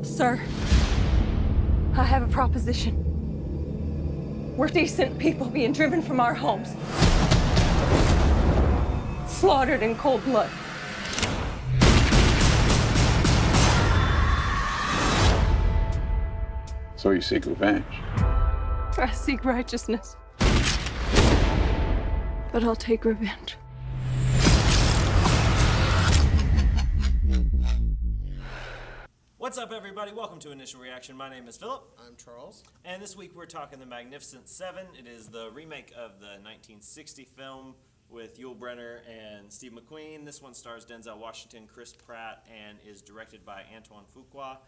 Sir, I have a proposition. We're decent people being driven from our homes, slaughtered in cold blood. So you seek revenge? I seek righteousness, but I'll take revenge. What's up, everybody? Welcome to Initial Reaction. My name is Philip. I'm Charles. And this week we're talking The Magnificent Seven. It is the remake of the 1960 film with Yul Brynner and Steve McQueen. This one stars Denzel Washington, Chris Pratt, and is directed by Antoine Fuqua.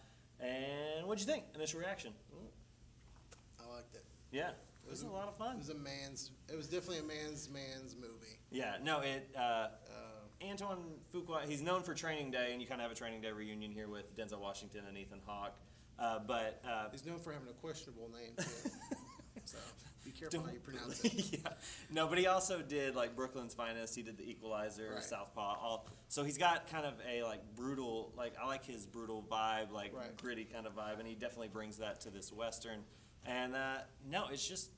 And what'd you think? Initial reaction. I liked it. Yeah, it was a lot of fun. It was definitely a man's movie. Yeah, no, Antoine Fuqua, he's known for Training Day, and you kind of have a Training Day reunion here with Denzel Washington and Ethan Hawke. He's known for having a questionable name, too. So be careful how you pronounce it. Yeah. No, but he also did, like, Brooklyn's Finest. He did The Equalizer, Right. Southpaw. So he's got kind of a, like, brutal, like, I like his brutal vibe, like, Right. gritty kind of vibe, and he definitely brings that to this Western. And, no, it's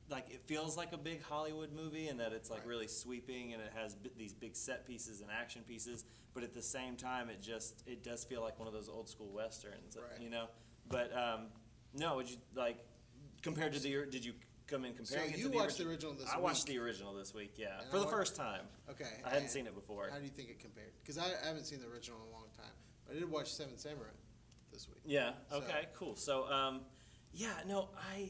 like, it feels like a big Hollywood movie in that it's, like, Right. really sweeping, and it has these big set pieces and action pieces, but at the same time, it does feel like one of those old school Westerns, Right. you know? But, no, would you, like, compared to did you come in comparing it to you the watched the original this I watched week. the original this week, yeah, And for I the wa- first time. Okay. I hadn't and seen it before. How do you think it compared? Because I haven't seen the original in a long time. But I did watch Seven Samurai this week. Yeah. So- Okay. Cool. So, yeah. No, I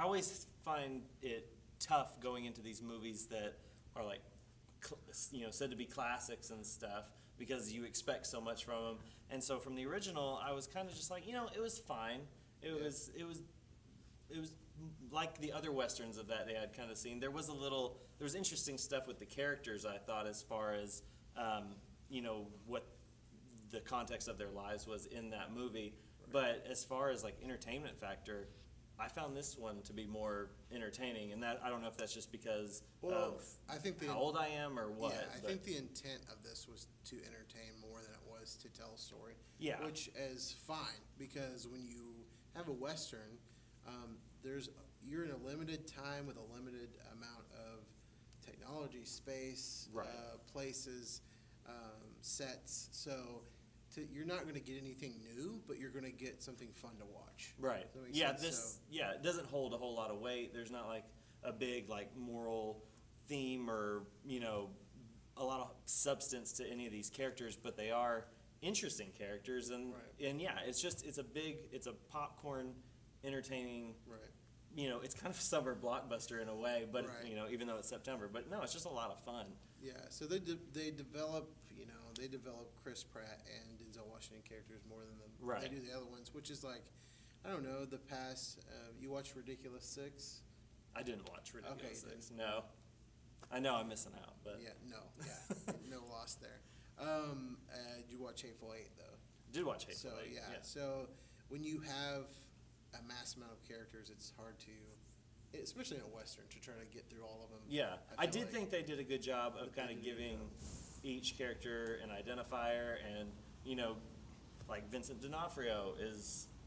always find it tough going into these movies that are like, said to be classics and stuff because you expect so much from them. And so from the original, I was kind of just like, it was fine. It was like the other westerns of that day I'd kind of seen. There was interesting stuff with the characters, I thought, as far as what the context of their lives was in that movie. But as far as like entertainment factor, I found this one to be more entertaining, and that I don't know if that's just because of I think how old I am or what. Yeah, I but- think the intent of this was to entertain more than it was to tell a story. Yeah. Which is fine, because when you have a Western, you're in a limited time with a limited amount of technology, space, Right. Places, sets. So you're not going to get anything new, but you're going to get something fun to watch. Right. Does that make Yeah. sense? It doesn't hold a whole lot of weight. There's not like a big like moral theme or a lot of substance to any of these characters, but they are interesting characters, and Right. and yeah, it's a popcorn, entertaining. Right. It's kind of a summer blockbuster in a way, but Right. Even though it's September, but no, it's just a lot of fun. Yeah, so they develop Chris Pratt and Denzel Washington characters more than Right. they do the other ones, which is like, I don't know, the past. You watch Ridiculous Six? I didn't watch Ridiculous Okay, Six. No, I know I'm missing out, but No loss there. You watch Hateful Eight though? did watch Hateful So Eight. yeah, so when you have a mass amount of characters, it's hard to, especially in a Western, to try to get through all of them. Yeah, I feel did like- think they did a good job of But kind they of did a good giving each character an identifier, and like Vincent D'Onofrio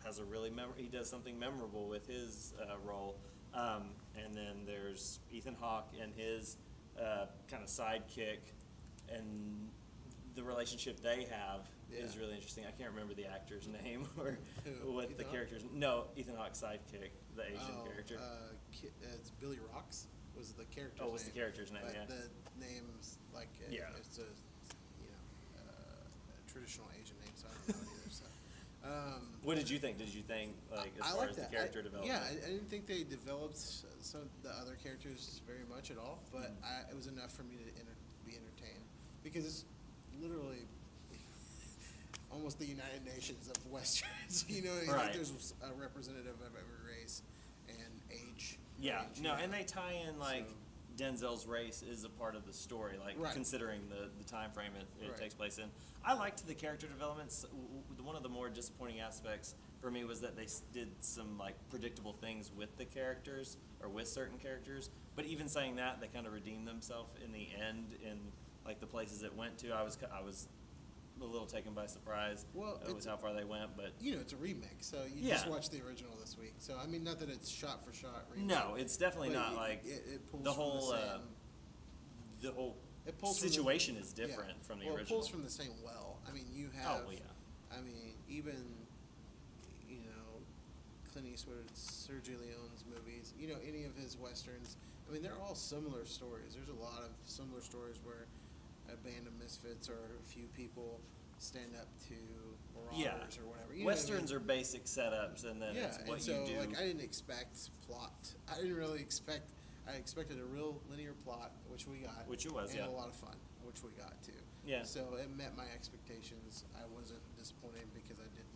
has a really he does something memorable with his role, and then there's Ethan Hawke and his kind of sidekick, and the relationship they have is Yeah. really interesting. I can't remember the actor's name or Who, what Ethan the Hawke? character's. No, Ethan Hawke's sidekick, the Asian Oh, character. it's Billy Rocks was the character's Oh, name. what's the character's name? But Yeah. the name's like Yeah. it's a a traditional Asian name, so I don't know it either. So. What did you think? Did you think, like, as I far like as that. the character development? Yeah, I didn't think they developed some of the other characters very much at all, but Mm-hmm. it was enough for me to be entertained, because it's literally almost the United Nations of Westerns. Right. Like there's a representative of every race and age. Yeah, range, no, and they tie in, like, So- Denzel's race is a part of the story, like, Right. considering the time frame it Right. takes place in. I liked the character developments. One of the more disappointing aspects for me was that they did some, like, predictable things with the characters, or with certain characters, but even saying that, they kind of redeemed themselves in the end in, like, the places it went to. I was a little taken by surprise Well, with it's- how far they went, but You know, it's a remake, so you Yeah. just watched the original this week. So I mean, not that it's shot for shot remake. no, it's definitely but not like it pulls the from whole same- the whole it pulls from the- situation is yeah. different from the Well, original. It pulls from the same well. I mean, you have. Oh, yeah. I mean, even Clint Eastwood's, Sergio Leone's movies. Any of his westerns. I mean, they're all similar stories. There's a lot of similar stories where a band of misfits or a few people stand up to marauders or whatever. You know what I Westerns mean? are basic setups, and then it's what and so you do. like I didn't expect plot. I didn't really expect. I expected a real linear plot, which we got, Which it was, and yeah. a lot of fun, which we got too. Yeah. So it met my expectations. I wasn't disappointed because I didn't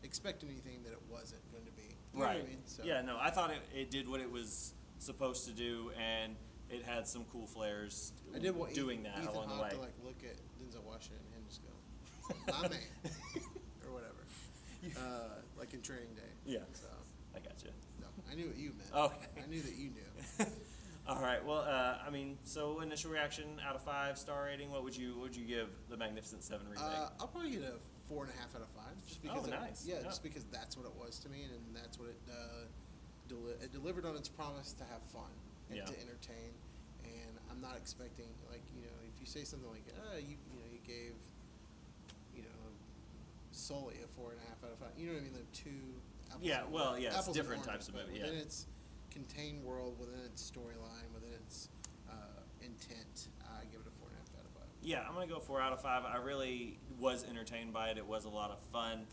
expect anything that it wasn't going to be. You know what Right. I mean? So, Yeah, no, I thought it did what it was supposed to do, and it had some cool flares I did want doing that Ethan along the Hawke way. to like look at Denzel Washington and just go, "My man," or whatever, like in Training Day. Yeah. So I got you. no, I knew what you meant. Okay. I knew that you knew. All right. Well, I mean, so initial reaction out of 5 star rating. What would you give the Magnificent Seven remake? I'll probably get a 4.5 out of 5, just because. Oh, nice. Yeah, Yeah. just because that's what it was to me, and that's what it it delivered on its promise to have fun and Yeah. to entertain. And I'm not expecting if you say something like, you gave Sully a 4.5 out of 5. You know what I mean? They're two. Apples Yeah, and well, oranges- yeah, it's apples and different oranges, types of but movie, Within yeah. its contained world, within its storyline, within its intent, I give it a 4.5 out of 5. Yeah, I'm gonna go 4 out of 5. I really was entertained by it. It was a lot of fun.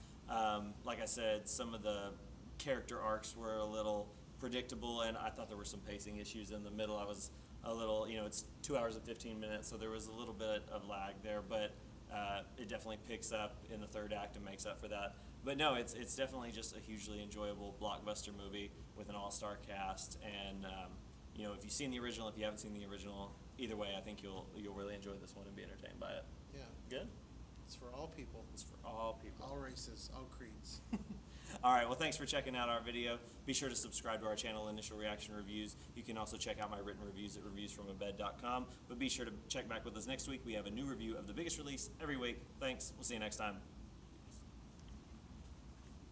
Like I said, some of the character arcs were a little predictable, and I thought there were some pacing issues in the middle. I was a little, it's 2 hours and 15 minutes, so there was a little bit of lag there, but it definitely picks up in the third act and makes up for that. But no, it's definitely just a hugely enjoyable blockbuster movie with an all-star cast, and if you've seen the original, if you haven't seen the original, either way, I think you'll really enjoy this one and be entertained by it. Yeah, Good? it's for all people, It's for all people. all races, all creeds. All right, well, thanks for checking out our video. Be sure to subscribe to our channel, Initial Reaction Reviews. You can also check out my written reviews at reviewsfromabed.com. But be sure to check back with us next week. We have a new review of the biggest release every week. Thanks. We'll see you next time.